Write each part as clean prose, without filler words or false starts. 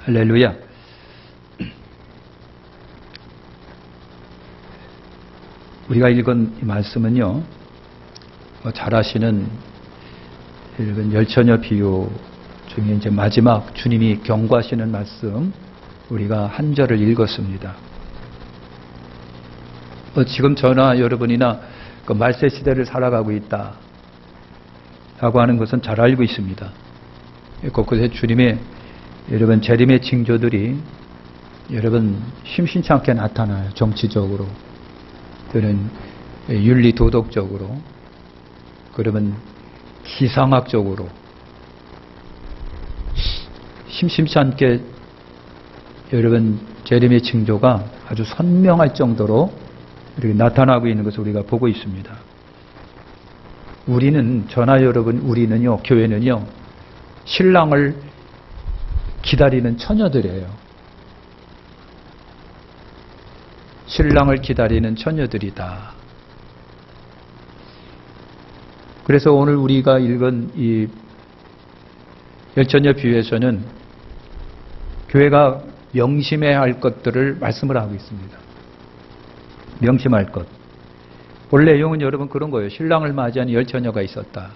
할렐루야. 우리가 읽은 이 말씀은요, 잘 아시는 읽은 열처녀 비유 중에 이제 마지막 주님이 경고하시는 말씀, 우리가 한 절을 읽었습니다. 지금 저나 여러분이나 그 말세 시대를 살아가고 있다 라고 하는 것은 잘 알고 있습니다. 곳곳에 주님의 여러분 재림의 징조들이 여러분 심심치 않게 나타나요. 정치적으로 또는 윤리 도덕적으로, 그러면 기상학적으로 심심치 않게 여러분 재림의 징조가 아주 선명할 정도로 이렇게 나타나고 있는 것을 우리가 보고 있습니다. 우리는, 저나 여러분, 우리는요, 교회는요, 신랑을 기다리는 처녀들이에요. 신랑을 기다리는 처녀들이다. 그래서 오늘 우리가 읽은 이 열처녀 비유에서는 교회가 명심해야 할 것들을 말씀을 하고 있습니다. 명심할 것. 본래 내용은 여러분 그런 거예요. 신랑을 맞이한 열처녀가 있었다.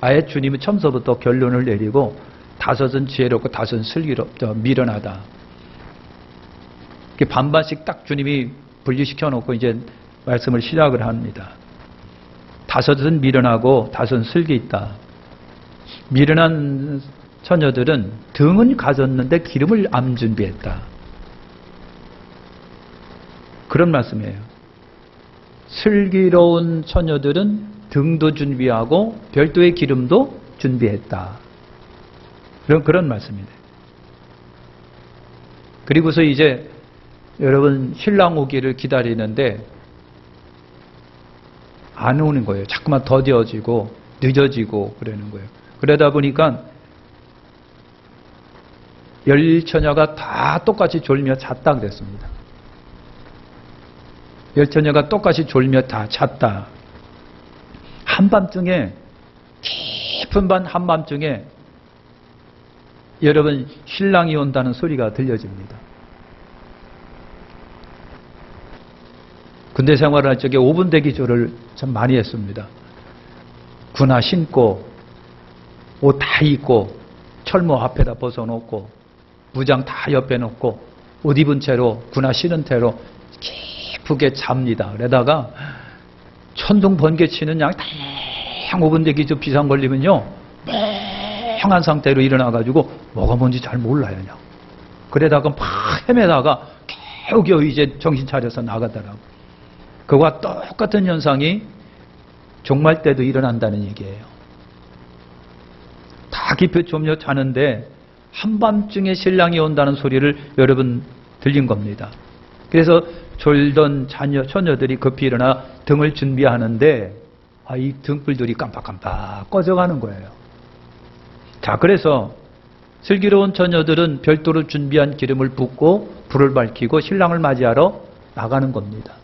아예 주님은 처음서부터 결론을 내리고 다섯은 지혜롭고 다섯은 슬기롭다, 미련하다. 반반씩 딱 주님이 분리시켜 놓고 이제 말씀을 시작을 합니다. 다섯은 미련하고 다섯은 슬기 있다. 미련한 처녀들은 등은 가졌는데 기름을 안 준비했다. 그런 말씀이에요. 슬기로운 처녀들은 등도 준비하고 별도의 기름도 준비했다. 그런 말씀입니다. 그리고서 이제 여러분 신랑 오기를 기다리는데 안 오는 거예요. 자꾸만 더뎌지고 늦어지고 그러는 거예요. 그러다 보니까 열처녀가 다 똑같이 졸며 잤다 그랬습니다. 열처녀가 똑같이 졸며 다 잤다. 한밤중에, 깊은 밤 한밤중에 여러분 신랑이 온다는 소리가 들려집니다. 군대 생활할 적에 5분 대기조를 참 많이 했습니다. 군화 신고 옷 다 입고 철모 앞에다 벗어놓고 무장 다 옆에 놓고 옷 입은 채로 군화 신은 채로 깊게 잡니다. 그러다가 천둥 번개 치는 양 탕 5분 대기조 비상 걸리면요 맹한 상태로 일어나가지고 뭐가 뭔지 잘 몰라요. 그냥. 그러다가 막 헤매다가 겨우겨우 이제 정신 차려서 나가더라고. 그와 똑같은 현상이 종말 때도 일어난다는 얘기예요. 다 깊이 졸며 자는데 한밤중에 신랑이 온다는 소리를 여러분 들린 겁니다. 그래서 졸던 처녀들이 급히 일어나 등을 준비하는데 이 등불들이 깜빡깜빡 꺼져가는 거예요. 자, 그래서 슬기로운 처녀들은 별도로 준비한 기름을 붓고 불을 밝히고 신랑을 맞이하러 나가는 겁니다.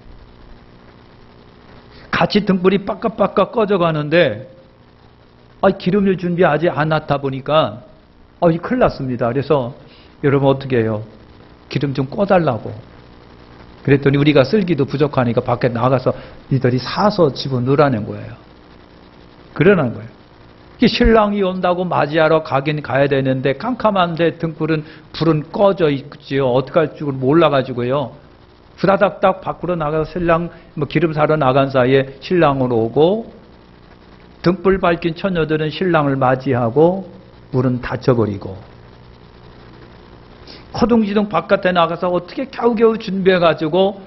같이 등불이 빡깍빡깍 꺼져가는데 기름을 준비하지 않았다 보니까 큰일 났습니다. 그래서 여러분 어떻게 해요? 기름 좀 꺼달라고. 그랬더니 우리가 쓸기도 부족하니까 밖에 나가서 니들이 사서 집어넣으라는 거예요. 그러는 거예요. 신랑이 온다고 맞이하러 가긴 가야 되는데 캄캄한데 불은 꺼져 있지요. 어떡할 줄 몰라가지고요. 후다닥닥 밖으로 나가서 신랑 기름 사러 나간 사이에 신랑으로 오고 등불 밝힌 처녀들은 신랑을 맞이하고 문은 닫혀버리고 허둥지둥 바깥에 나가서 어떻게 겨우겨우 준비해가지고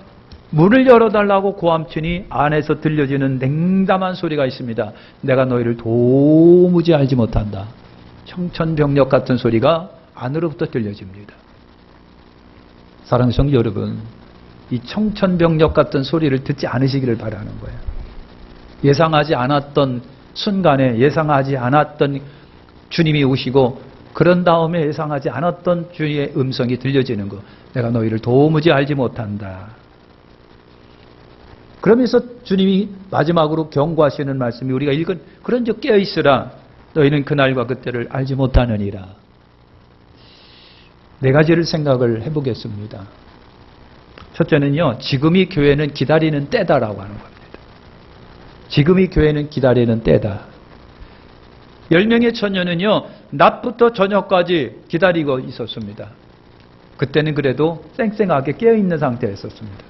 문을 열어달라고 고함치니 안에서 들려지는 냉담한 소리가 있습니다. 내가 너희를 도무지 알지 못한다. 청천벽력 같은 소리가 안으로부터 들려집니다. 사랑하는 성도 여러분, 이 청천벽력 같은 소리를 듣지 않으시기를 바라는 거예요. 예상하지 않았던 순간에 예상하지 않았던 주님이 오시고 그런 다음에 예상하지 않았던 주의 음성이 들려지는 거. 내가 너희를 도무지 알지 못한다. 그러면서 주님이 마지막으로 경고하시는 말씀이 우리가 읽은 그런 적 깨어있으라. 너희는 그날과 그때를 알지 못하느니라. 네 가지를 생각을 해보겠습니다. 첫째는요, 지금이 교회는 기다리는 때다라고 하는 겁니다. 지금이 교회는 기다리는 때다. 10명의 처녀는요, 낮부터 저녁까지 기다리고 있었습니다. 그때는 그래도 쌩쌩하게 깨어있는 상태였었습니다.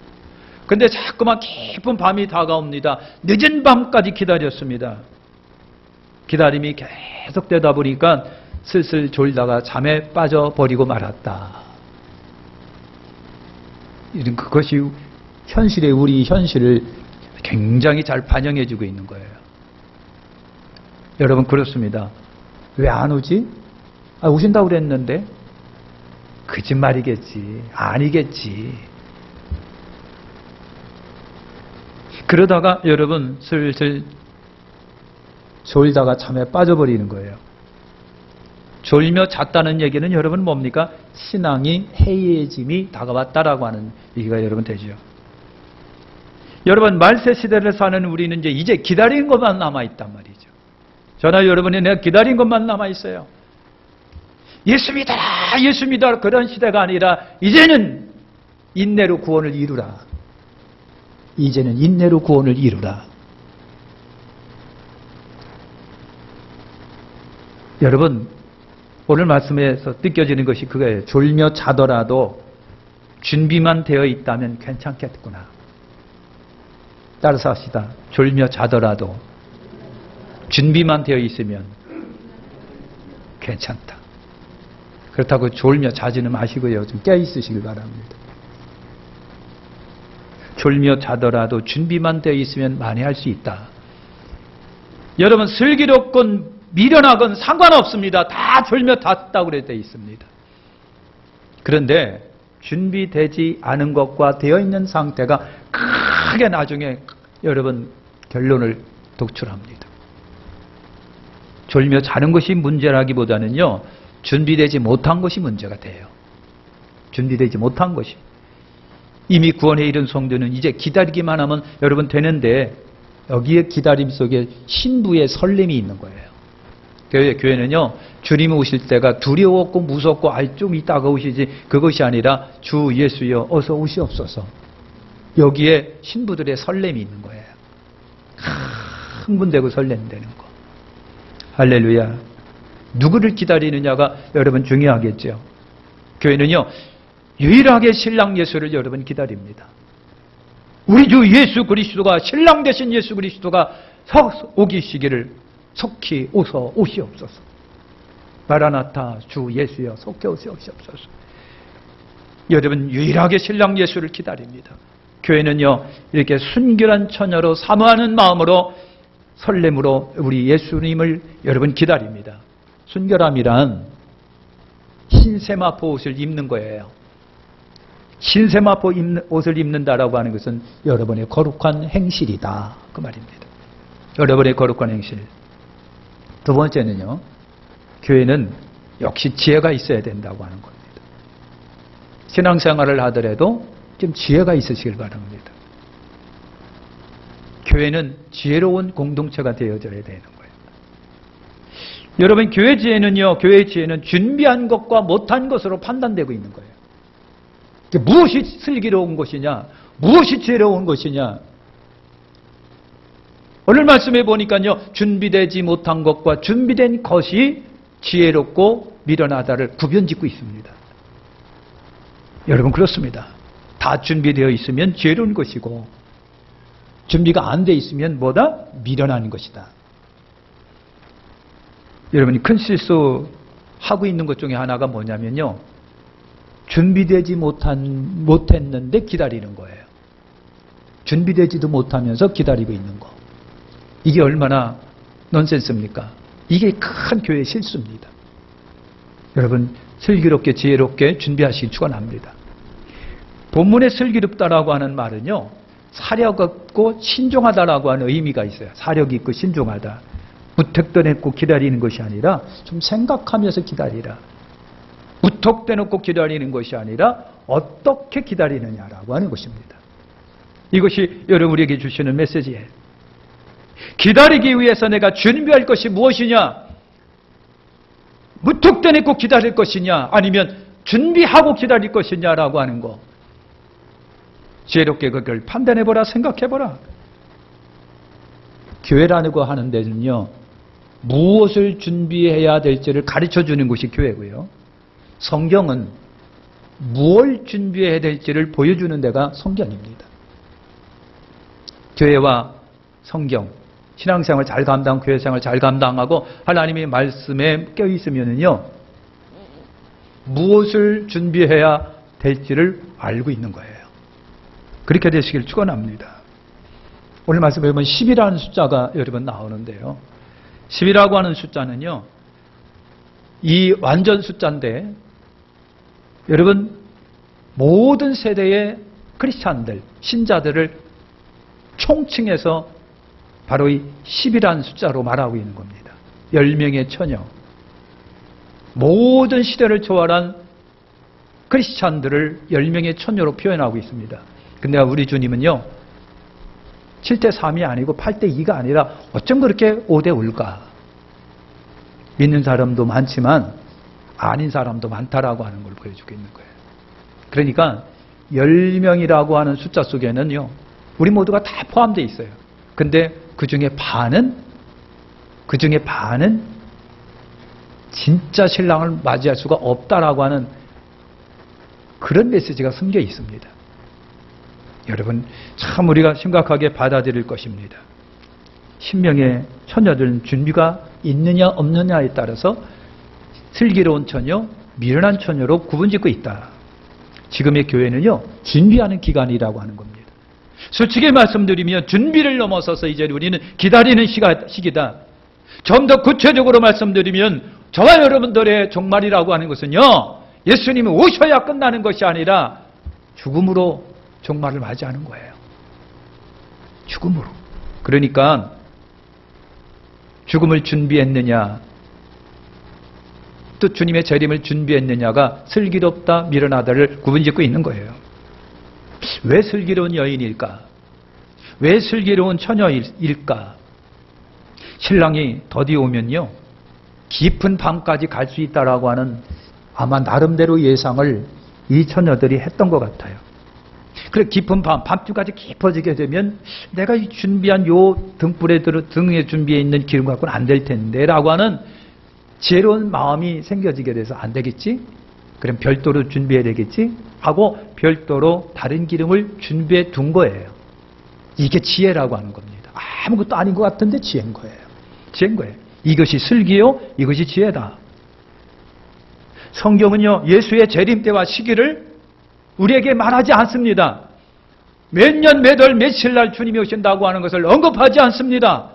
근데 자꾸만 깊은 밤이 다가옵니다. 늦은 밤까지 기다렸습니다. 기다림이 계속되다 보니까 슬슬 졸다가 잠에 빠져버리고 말았다. 이런 그것이 현실의 우리 현실을 굉장히 잘 반영해주고 있는 거예요. 여러분 그렇습니다. 왜 안 오지? 오신다고 그랬는데 거짓말이겠지. 아니겠지. 그러다가 여러분 슬슬 졸다가 잠에 빠져버리는 거예요. 졸며 잤다는 얘기는 여러분 뭡니까? 신앙이 해이해짐이 다가왔다라고 하는 얘기가 여러분 되죠. 여러분 말세 시대를 사는 우리는 이제 기다리는 것만 남아있단 말이죠. 저나 여러분이 내가 기다린 것만 남아있어요. 예수 믿어라, 예수 믿어라 그런 시대가 아니라 이제는 인내로 구원을 이루라. 이제는 인내로 구원을 이루라. 여러분 오늘 말씀에서 느껴지는 것이 그거예요. 졸며 자더라도 준비만 되어 있다면 괜찮겠구나. 따라서 합시다. 졸며 자더라도 준비만 되어 있으면 괜찮다. 그렇다고 졸며 자지는 마시고요. 좀 깨어있으시길 바랍니다. 졸며 자더라도 준비만 되어 있으면 만회할 수 있다. 여러분 슬기롭건 미련하건 상관없습니다. 다 졸며 잤다고 되어 있습니다. 그런데 준비되지 않은 것과 되어 있는 상태가 크게 나중에 여러분 결론을 독출합니다. 졸며 자는 것이 문제라기보다는요, 준비되지 못한 것이 문제가 돼요. 준비되지 못한 것이. 이미 구원에 이른 성도는 이제 기다리기만 하면 여러분 되는데 여기에 기다림 속에 신부의 설렘이 있는 거예요. 교회는요, 주님 오실 때가 두려웠고 무섭고 좀 이따가 오시지 그것이 아니라 주 예수여 어서 오시옵소서. 여기에 신부들의 설렘이 있는 거예요. 흥분되고 설렘되는 거. 할렐루야. 누구를 기다리느냐가 여러분 중요하겠죠. 교회는요, 유일하게 신랑 예수를 여러분 기다립니다. 우리 주 예수 그리스도가 신랑 되신 예수 그리스도가 오기시기를 속히 오서 오시옵소서. 마라나타 주 예수여 속히 오시옵소서. 여러분 유일하게 신랑 예수를 기다립니다. 교회는요 이렇게 순결한 처녀로 사모하는 마음으로 설렘으로 우리 예수님을 여러분 기다립니다. 순결함이란 흰세마포 옷을 입는 거예요. 흰세마포 옷을 입는다라고 하는 것은 여러분의 거룩한 행실이다 그 말입니다. 여러분의 거룩한 행실. 두 번째는요, 교회는 역시 지혜가 있어야 된다고 하는 겁니다. 신앙생활을 하더라도 좀 지혜가 있으시길 바랍니다. 교회는 지혜로운 공동체가 되어져야 되는 거예요. 여러분 교회의 지혜는 준비한 것과 못한 것으로 판단되고 있는 거예요. 무엇이 슬기로운 것이냐, 무엇이 지혜로운 것이냐. 오늘 말씀해 보니까요, 준비되지 못한 것과 준비된 것이 지혜롭고 미련하다를 구별짓고 있습니다. 여러분 그렇습니다. 다 준비되어 있으면 지혜로운 것이고 준비가 안 돼 있으면 뭐다? 미련한 것이다. 여러분이 큰 실수하고 있는 것 중에 하나가 뭐냐면요, 준비되지 못했는데 기다리는 거예요. 준비되지도 못하면서 기다리고 있는 거. 이게 얼마나 넌센스입니까? 이게 큰 교회의 실수입니다. 여러분 슬기롭게 지혜롭게 준비하시기 축원합니다. 본문에 슬기롭다라고 하는 말은요, 사력 없고 신중하다라고 하는 의미가 있어요. 사력 있고 신중하다. 무턱대놓고 기다리는 것이 아니라 좀 생각하면서 기다리라. 무턱대놓고 기다리는 것이 아니라 어떻게 기다리느냐라고 하는 것입니다. 이것이 여러분에게 주시는 메시지예요. 기다리기 위해서 내가 준비할 것이 무엇이냐? 무턱대놓고 기다릴 것이냐? 아니면 준비하고 기다릴 것이냐라고 하는 거. 지혜롭게 그걸 판단해보라, 생각해보라. 교회라고 하는 데는요, 무엇을 준비해야 될지를 가르쳐주는 곳이 교회고요. 성경은 무엇을 준비해야 될지를 보여주는 데가 성경입니다. 교회와 성경, 신앙생활을 잘 감당하고 교회생활을 잘 감당하고 하나님의 말씀에 껴있으면요, 무엇을 준비해야 될지를 알고 있는 거예요. 그렇게 되시길 축원합니다. 오늘 말씀에 보면 10이라는 숫자가 여러분 나오는데요. 10이라고 하는 숫자는요, 이 완전 숫자인데 여러분 모든 세대의 크리스찬들, 신자들을 총칭해서 바로 이 10이라는 숫자로 말하고 있는 겁니다. 10명의 처녀. 모든 시대를 초월한 크리스찬들을 10명의 처녀로 표현하고 있습니다. 근데 우리 주님은요, 7대3이 아니고 8대2가 아니라 어쩜 그렇게 5대5일까? 믿는 사람도 많지만 아닌 사람도 많다라고 하는 걸 보여주고 있는 거예요. 그러니까 10명이라고 하는 숫자 속에는요, 우리 모두가 다 포함되어 있어요. 근데 그 중에 반은 진짜 신랑을 맞이할 수가 없다라고 하는 그런 메시지가 숨겨 있습니다. 여러분, 참 우리가 심각하게 받아들일 것입니다. 10명의 처녀들은 준비가 있느냐 없느냐에 따라서 슬기로운 처녀, 미련한 처녀로 구분짓고 있다. 지금의 교회는요, 준비하는 기간이라고 하는 겁니다. 솔직히 말씀드리면 준비를 넘어서서 이제 우리는 기다리는 시기다. 좀 더 구체적으로 말씀드리면 저와 여러분들의 종말이라고 하는 것은요, 예수님이 오셔야 끝나는 것이 아니라 죽음으로 종말을 맞이하는 거예요. 죽음으로. 그러니까 죽음을 준비했느냐, 또 주님의 재림을 준비했느냐가 슬기롭다, 미련하다를 구분짓고 있는 거예요. 왜 슬기로운 여인일까? 왜 슬기로운 처녀일까? 신랑이 더디 오면요, 깊은 밤까지 갈 수 있다라고 하는 아마 나름대로 예상을 이 처녀들이 했던 것 같아요. 그래, 깊은 밤중까지 깊어지게 되면 내가 이 준비한 요 등에 준비해 있는 기름 갖고는 안 될 텐데 라고 하는 지혜로운 마음이 생겨지게 돼서 안 되겠지? 그럼 별도로 준비해야 되겠지? 하고 별도로 다른 기름을 준비해 둔 거예요. 이게 지혜라고 하는 겁니다. 아무것도 아닌 것 같은데 지혜인 거예요. 지혜인 거예요. 이것이 슬기요, 이것이 지혜다. 성경은요, 예수의 재림 때와 시기를 우리에게 말하지 않습니다. 몇 년, 몇 월, 며칠 날 주님이 오신다고 하는 것을 언급하지 않습니다.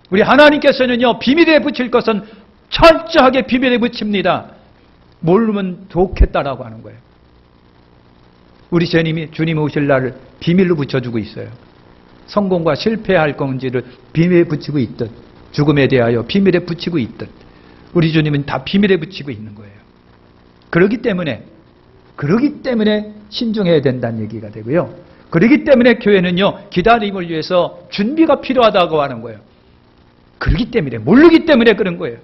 우리 하나님께서는요, 비밀에 붙일 것은 철저하게 비밀에 붙입니다. 모르면 좋겠다라고 하는 거예요. 우리 주님이 오실 날을 비밀로 붙여주고 있어요. 성공과 실패할 건지를 비밀에 붙이고 있듯, 죽음에 대하여 비밀에 붙이고 있듯, 우리 주님은 다 비밀에 붙이고 있는 거예요. 그렇기 때문에 신중해야 된다는 얘기가 되고요. 그렇기 때문에 교회는요, 기다림을 위해서 준비가 필요하다고 하는 거예요. 그렇기 때문에, 모르기 때문에 그런 거예요.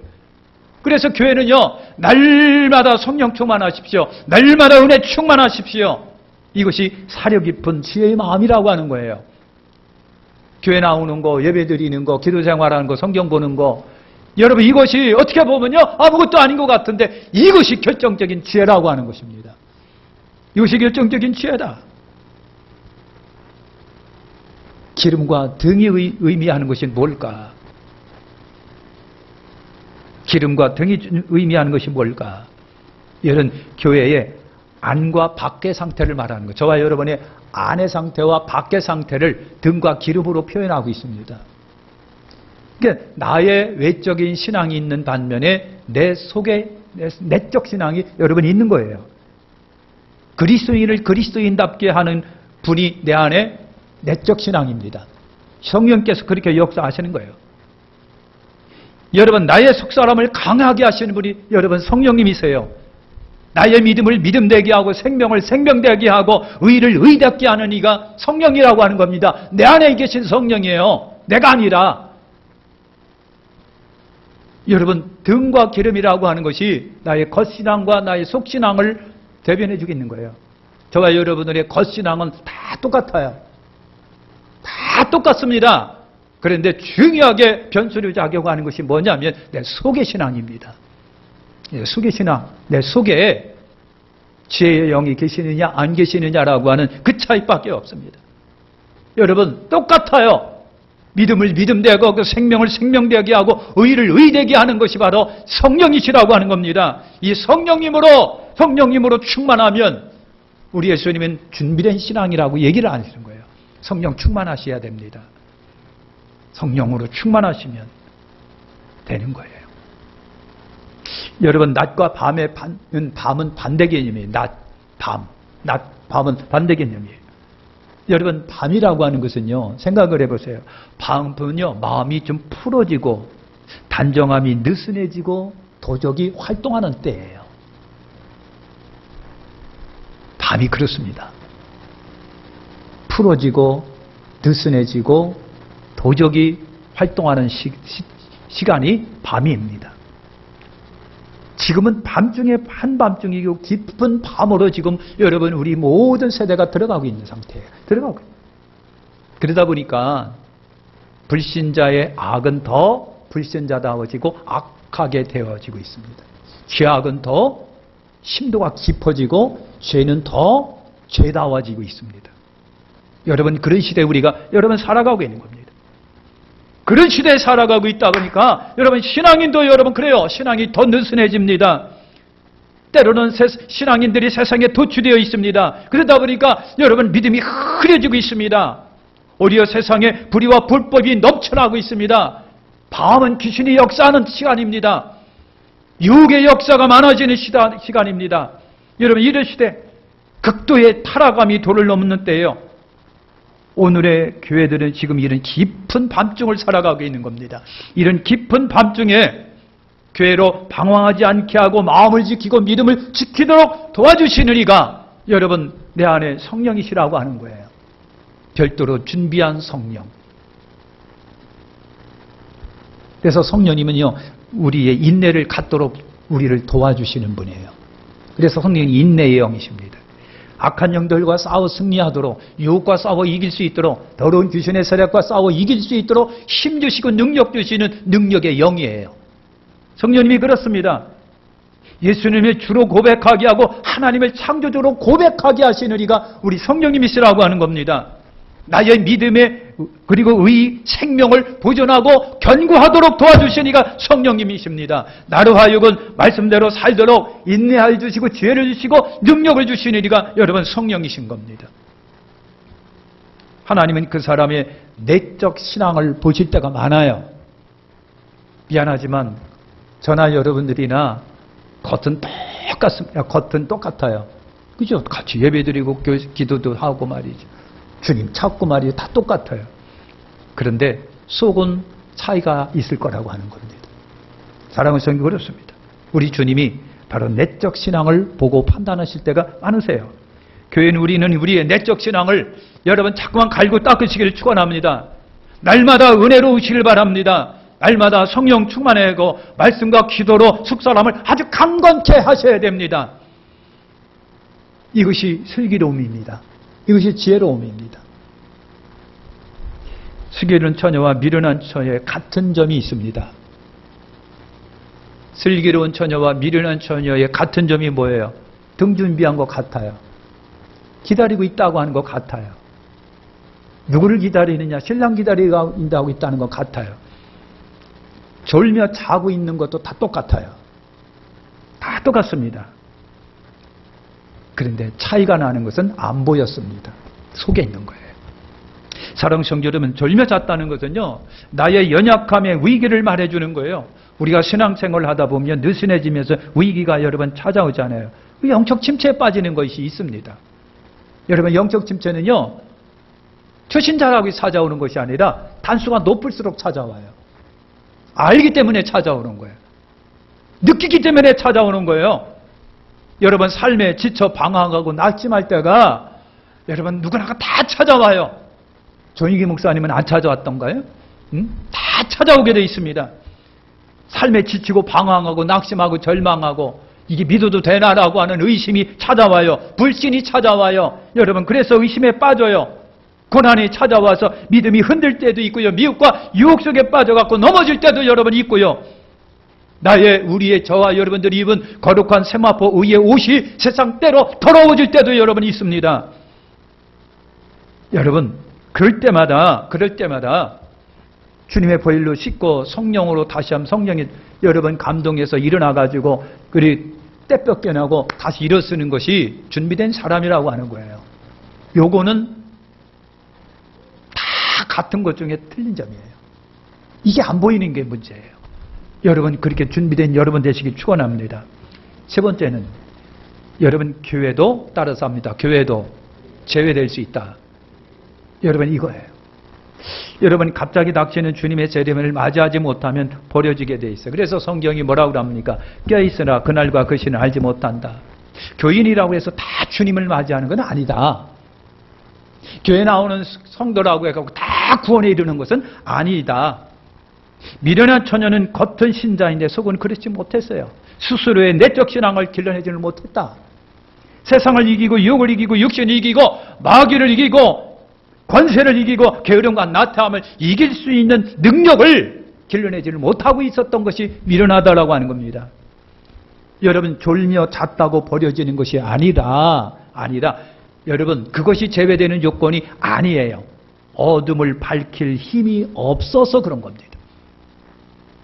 그래서 교회는요, 날마다 성령 충만하십시오. 날마다 은혜 충만하십시오. 이것이 사려 깊은 지혜의 마음이라고 하는 거예요. 교회 나오는 거, 예배 드리는 거, 기도 생활하는 거, 성경 보는 거, 여러분 이것이 어떻게 보면요, 아무것도 아닌 것 같은데 이것이 결정적인 지혜라고 하는 것입니다. 이것이 결정적인 지혜다. 기름과 등이 의미하는 것이 뭘까? 기름과 등이 의미하는 것이 뭘까? 이런 교회의 안과 밖의 상태를 말하는 것. 저와 여러분의 안의 상태와 밖의 상태를 등과 기름으로 표현하고 있습니다. 그러니까 나의 외적인 신앙이 있는 반면에 내 속에 내적 신앙이 여러분 있는 거예요. 그리스도인을 그리스도인답게 하는 분이 내 안에 내적 신앙입니다. 성령께서 그렇게 역사하시는 거예요. 여러분, 나의 속사람을 강하게 하시는 분이 여러분 성령님이세요. 나의 믿음을 믿음되게 하고 생명을 생명되게 하고 의를 의답게 하는 이가 성령이라고 하는 겁니다. 내 안에 계신 성령이에요. 내가 아니라. 여러분, 등과 기름이라고 하는 것이 나의 겉신앙과 나의 속신앙을 대변해 주겠는 거예요. 저와 여러분들의 겉신앙은 다 똑같아요. 다 똑같습니다. 그런데 중요하게 변수를 작용하는 것이 뭐냐면 내 속의 신앙입니다. 내 속의 신앙, 내 속에 지혜의 영이 계시느냐 안 계시느냐라고 하는 그 차이밖에 없습니다. 여러분 똑같아요. 믿음을 믿음되게 그 생명을 생명되게 하고 의를 의되게 하는 것이 바로 성령이시라고 하는 겁니다. 이 성령님으로 충만하면 우리 예수님은 준비된 신앙이라고 얘기를 안 하시는 거예요. 성령 충만하셔야 됩니다. 성령으로 충만하시면 되는 거예요. 여러분 낮과 밤은 반대 개념이에요. 낮, 밤은 반대 개념이에요. 여러분 밤이라고 하는 것은요. 생각을 해보세요. 밤은요. 마음이 좀 풀어지고 단정함이 느슨해지고 도적이 활동하는 때예요. 밤이 그렇습니다. 풀어지고 느슨해지고 도적이 활동하는 시간이 밤입니다. 지금은 밤중에 한밤중이고 깊은 밤으로 지금 여러분 우리 모든 세대가 들어가고 있는 상태예요. 그러다 보니까 불신자의 악은 더 불신자다워지고 악하게 되어지고 있습니다. 죄악은 더 심도가 깊어지고 죄는 더 죄다워지고 있습니다. 여러분 그런 시대에 우리가 여러분 살아가고 있는 겁니다. 그런 시대에 살아가고 있다 보니까 여러분 신앙인도 여러분 그래요. 신앙이 더 느슨해집니다. 때로는 신앙인들이 세상에 도취되어 있습니다. 그러다 보니까 여러분 믿음이 흐려지고 있습니다. 오히려 세상에 불의와 불법이 넘쳐나고 있습니다. 밤은 귀신이 역사하는 시간입니다. 유혹의 역사가 많아지는 시간입니다. 여러분 이런 시대 극도의 타락감이 도를 넘는 때예요. 오늘의 교회들은 지금 이런 깊은 밤중을 살아가고 있는 겁니다. 이런 깊은 밤중에 교회로 방황하지 않게 하고 마음을 지키고 믿음을 지키도록 도와주시는 이가 여러분 내 안에 성령이시라고 하는 거예요. 별도로 준비한 성령. 그래서 성령님은요 우리의 인내를 갖도록 우리를 도와주시는 분이에요. 그래서 성령이 인내의 영이십니다. 악한 영들과 싸워 승리하도록 유혹과 싸워 이길 수 있도록 더러운 귀신의 세력과 싸워 이길 수 있도록 힘주시고 능력 주시는 능력의 영이에요. 성령님이 그렇습니다. 예수님을 주로 고백하게 하고 하나님을 창조주로 고백하게 하시는 이가 우리 성령님이시라고 하는 겁니다. 나의 믿음에 그리고 의 생명을 보존하고 견고하도록 도와주시는 이가 성령님이십니다. 나로 하여금 말씀대로 살도록 인내하여 주시고 지혜를 주시고 능력을 주시는 이가 여러분 성령이신 겁니다. 하나님은 그 사람의 내적 신앙을 보실 때가 많아요. 미안하지만 저나 여러분들이나 겉은 똑같습니다. 겉은 똑같아요. 그죠? 같이 예배드리고 기도도 하고 말이죠. 주님 찾고 말이죠. 다 똑같아요. 그런데 속은 차이가 있을 거라고 하는 겁니다. 사랑하는 성도 그렇습니다. 우리 주님이 바로 내적 신앙을 보고 판단하실 때가 많으세요. 교회는 우리는 우리의 내적 신앙을 여러분 자꾸만 갈고 닦으시기를 축원합니다. 날마다 은혜로우시길 바랍니다. 날마다 성령 충만하고 말씀과 기도로 속사람을 아주 강건케 하셔야 됩니다. 이것이 슬기로움입니다. 이것이 지혜로움입니다. 슬기로운 처녀와 미련한 처녀의 같은 점이 있습니다. 슬기로운 처녀와 미련한 처녀의 같은 점이 뭐예요? 등 준비한 것 같아요. 기다리고 있다고 하는 것 같아요. 누구를 기다리느냐? 신랑 기다리고 있다는 것 같아요. 졸며 자고 있는 것도 다 똑같아요. 다 똑같습니다. 그런데 차이가 나는 것은 안 보였습니다. 속에 있는 거예요. 사랑하는 성도 여러분, 졸며 잤다는 것은요, 나의 연약함의 위기를 말해주는 거예요. 우리가 신앙생활을 하다 보면 느슨해지면서 위기가 여러분 찾아오잖아요. 영적 침체에 빠지는 것이 있습니다. 여러분, 영적 침체는요, 초신자라고 찾아오는 것이 아니라 단수가 높을수록 찾아와요. 알기 때문에 찾아오는 거예요. 느끼기 때문에 찾아오는 거예요. 여러분 삶에 지쳐 방황하고 낙심할 때가 여러분 누구나가 다 찾아와요. 조인기 목사님은 안 찾아왔던가요? 다 찾아오게 돼 있습니다. 삶에 지치고 방황하고 낙심하고 절망하고 이게 믿어도 되나라고 하는 의심이 찾아와요. 불신이 찾아와요. 여러분, 그래서 의심에 빠져요. 고난이 찾아와서 믿음이 흔들 때도 있고요. 미혹과 유혹 속에 빠져갖고 넘어질 때도 여러분 있고요. 우리의 저와 여러분들이 입은 거룩한 세마포 의의 옷이 세상 때로 더러워질 때도 여러분 있습니다. 여러분, 그럴 때마다 주님의 보혈로 씻고 성령으로 다시 한번 성령이 여러분 감동해서 일어나가지고 그리 떼뼈껴나고 다시 일어서는 것이 준비된 사람이라고 하는 거예요. 요거는 다 같은 것 중에 틀린 점이에요. 이게 안 보이는 게 문제예요. 여러분, 그렇게 준비된 여러분 되시길 축원합니다. 세 번째는 여러분, 교회도 따라서 합니다. 교회도 제외될 수 있다. 여러분, 이거예요. 여러분, 갑자기 닥치는 주님의 재림을 맞이하지 못하면 버려지게 돼 있어요. 그래서 성경이 뭐라고 합니까? 껴있으나 그날과 그 시는 알지 못한다. 교인이라고 해서 다 주님을 맞이하는 건 아니다. 교회 나오는 성도라고 해서 다 구원에 이르는 것은 아니다. 미련한 처녀는 겉은 신자인데 속은 그렇지 못했어요. 스스로의 내적 신앙을 길러내지를 못했다. 세상을 이기고 유혹을 이기고 육신을 이기고 마귀를 이기고 권세를 이기고 게으름과 나태함을 이길 수 있는 능력을 길러내지를 못하고 있었던 것이 미련하다라고 하는 겁니다. 여러분, 졸며 잤다고 버려지는 것이 아니라 여러분, 그것이 제외되는 요건이 아니에요. 어둠을 밝힐 힘이 없어서 그런 겁니다.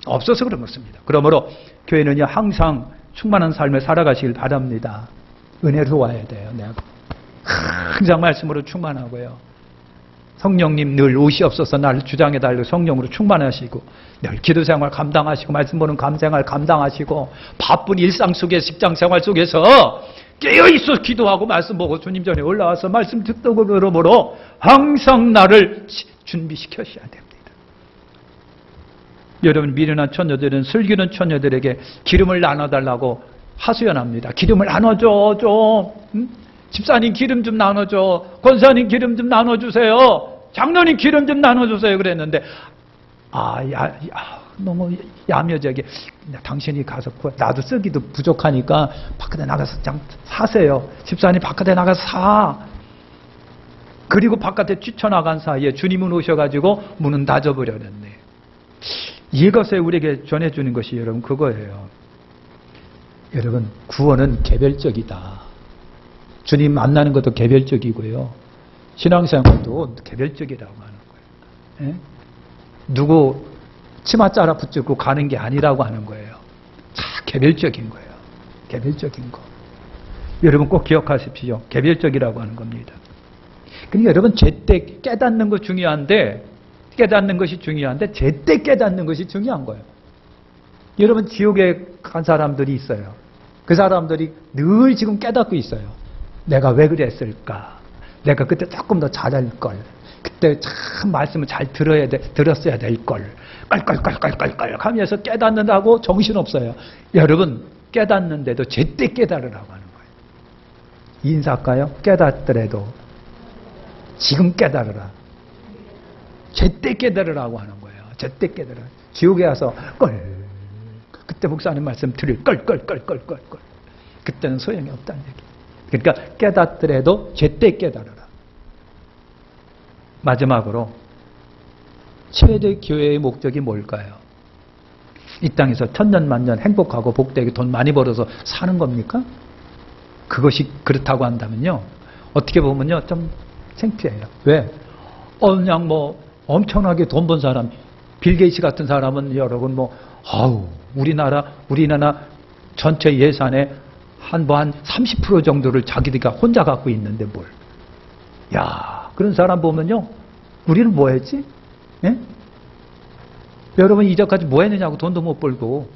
없어서 그런 것입니다. 그러므로 교회는요, 항상 충만한 삶을 살아가시길 바랍니다. 은혜로워야 돼요. 내가 항상 말씀으로 충만하고요. 성령님 늘 옷이 없어서 나를 주장해 달라고 성령으로 충만하시고, 늘 기도생활 감당하시고, 말씀 보는 감생활 감당하시고, 바쁜 일상 속에 직장생활 속에서 깨어있어 기도하고 말씀 보고 주님 전에 올라와서 말씀 듣고 그러므로 항상 나를 준비시켜셔야 됩니다. 여러분, 미련한 처녀들은 슬기로운 처녀들에게 기름을 나눠달라고 하소연합니다. 기름을 나눠줘 좀. 집사님 기름 좀 나눠줘. 권사님 기름 좀 나눠주세요. 장로님 기름 좀 나눠주세요. 그랬는데 너무 야묘하게 당신이 가서 나도 쓰기도 부족하니까 바깥에 나가서 그냥 사세요. 집사님 바깥에 나가서 사. 그리고 바깥에 뛰쳐나간 사이에 주님은 오셔가지고 문은 닫아버렸네. 이것에 우리에게 전해주는 것이 여러분 그거예요. 여러분, 구원은 개별적이다. 주님 만나는 것도 개별적이고요. 신앙생활도 개별적이라고 하는 거예요. 예? 누구 치마 짜라 붙잡고 가는 게 아니라고 하는 거예요. 다 개별적인 거예요. 개별적인 거. 여러분 꼭 기억하십시오. 개별적이라고 하는 겁니다. 그러니까 여러분 제때 깨닫는 거 중요한데, 제때 깨닫는 것이 중요한 거예요. 여러분, 지옥에 간 사람들이 있어요. 그 사람들이 늘 지금 깨닫고 있어요. 내가 왜 그랬을까? 내가 그때 조금 더 잘할 걸. 그때 참 말씀을 잘 들었어야 될 걸. 깔깔깔깔깔깔 하면서 깨닫는다고 정신없어요. 여러분, 깨닫는데도 제때 깨달으라고 하는 거예요. 인사할까요? 깨닫더라도 지금 깨달으라. 제때 깨달으라고 하는 거예요. 제때 깨달으라. 지옥에 와서 그때 목사님 말씀 들을 걸. 그때는 소용이 없다는 얘기. 그러니까 깨닫더라도 제때 깨달으라. 마지막으로 최대 교회의 목적이 뭘까요? 이 땅에서 천년만년 행복하고 복되게 돈 많이 벌어서 사는 겁니까? 그것이 그렇다고 한다면요, 어떻게 보면요 좀 창피해요. 왜? 그냥 엄청나게 돈 번 사람, 빌 게이츠 같은 사람은 여러분 우리나라 전체 예산의 한 30% 정도를 자기들이 혼자 갖고 있는데 뭘. 그런 사람 보면요, 우리는 뭐 했지? 예? 여러분, 이제까지 뭐 했느냐고. 돈도 못 벌고.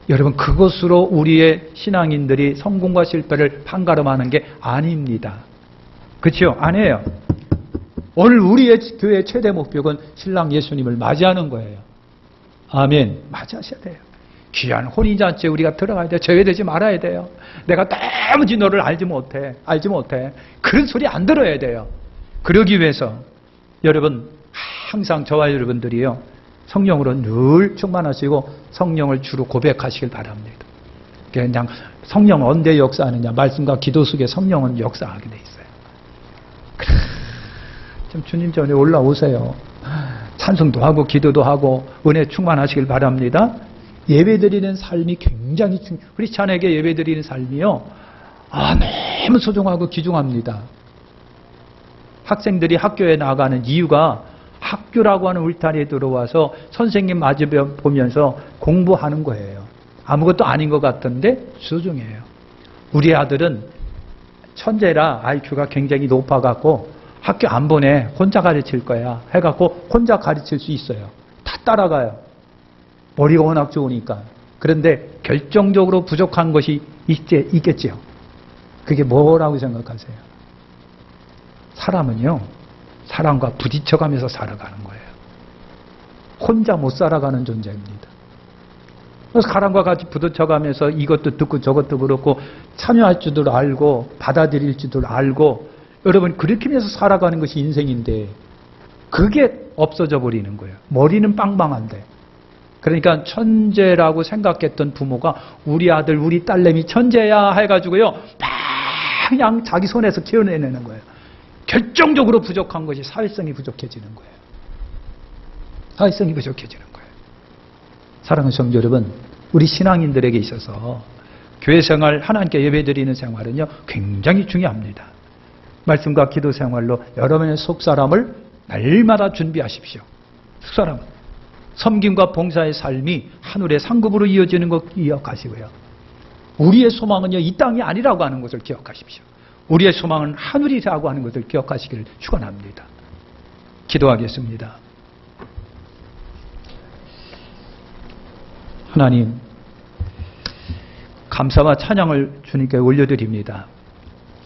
여러분, 그것으로 우리의 신앙인들이 성공과 실패를 판가름하는 게 아닙니다. 그렇죠? 아니에요. 오늘 우리의 교회의 최대 목표는 신랑 예수님을 맞이하는 거예요. 아멘. 맞이하셔야 돼요. 귀한 혼인잔치에 우리가 들어가야 돼요. 제외되지 말아야 돼요. 내가 도무지 너를 알지 못해. 그런 소리 안 들어야 돼요. 그러기 위해서 여러분, 항상 저와 여러분들이요, 성령으로 늘 충만하시고 성령을 주로 고백하시길 바랍니다. 그냥 성령 언제 역사하느냐? 말씀과 기도 속에 성령은 역사하게 돼 있어요. 좀 주님 전에 올라오세요. 찬송도 하고 기도도 하고 은혜 충만하시길 바랍니다. 예배드리는 삶이 굉장히 크리스찬에게 예배드리는 삶이요. 너무 소중하고 귀중합니다. 학생들이 학교에 나가는 이유가 학교라고 하는 울타리에 들어와서 선생님 마주 보면서 공부하는 거예요. 아무것도 아닌 것 같은데 소중해요. 우리 아들은 천재라 IQ가 굉장히 높아갖고 학교 안 보내. 혼자 가르칠 거야. 해갖고 혼자 가르칠 수 있어요. 다 따라가요. 머리가 워낙 좋으니까. 그런데 결정적으로 부족한 것이 있겠지요. 그게 뭐라고 생각하세요? 사람은요, 사람과 부딪혀가면서 살아가는 거예요. 혼자 못 살아가는 존재입니다. 그래서 사람과 같이 부딪혀가면서 이것도 듣고 저것도 그렇고 참여할 줄도 알고 받아들일 줄도 알고 여러분 그렇게 하면서 살아가는 것이 인생인데 그게 없어져 버리는 거예요. 머리는 빵빵한데. 그러니까 천재라고 생각했던 부모가 우리 아들 우리 딸내미 천재야 해가지고요 그냥 자기 손에서 키워내는 거예요. 결정적으로 부족한 것이 사회성이 부족해지는 거예요. 사회성이 부족해지는 거예요. 사랑하는 성도 여러분, 우리 신앙인들에게 있어서 교회 생활, 하나님께 예배드리는 생활은요 굉장히 중요합니다. 말씀과 기도 생활로 여러분의 속사람을 날마다 준비하십시오. 속사람은 섬김과 봉사의 삶이 하늘의 상급으로 이어지는 것 기억하시고요. 우리의 소망은요 이 땅이 아니라고 하는 것을 기억하십시오. 우리의 소망은 하늘이라고 하는 것을 기억하시기를 축원합니다. 기도하겠습니다. 하나님, 감사와 찬양을 주님께 올려드립니다.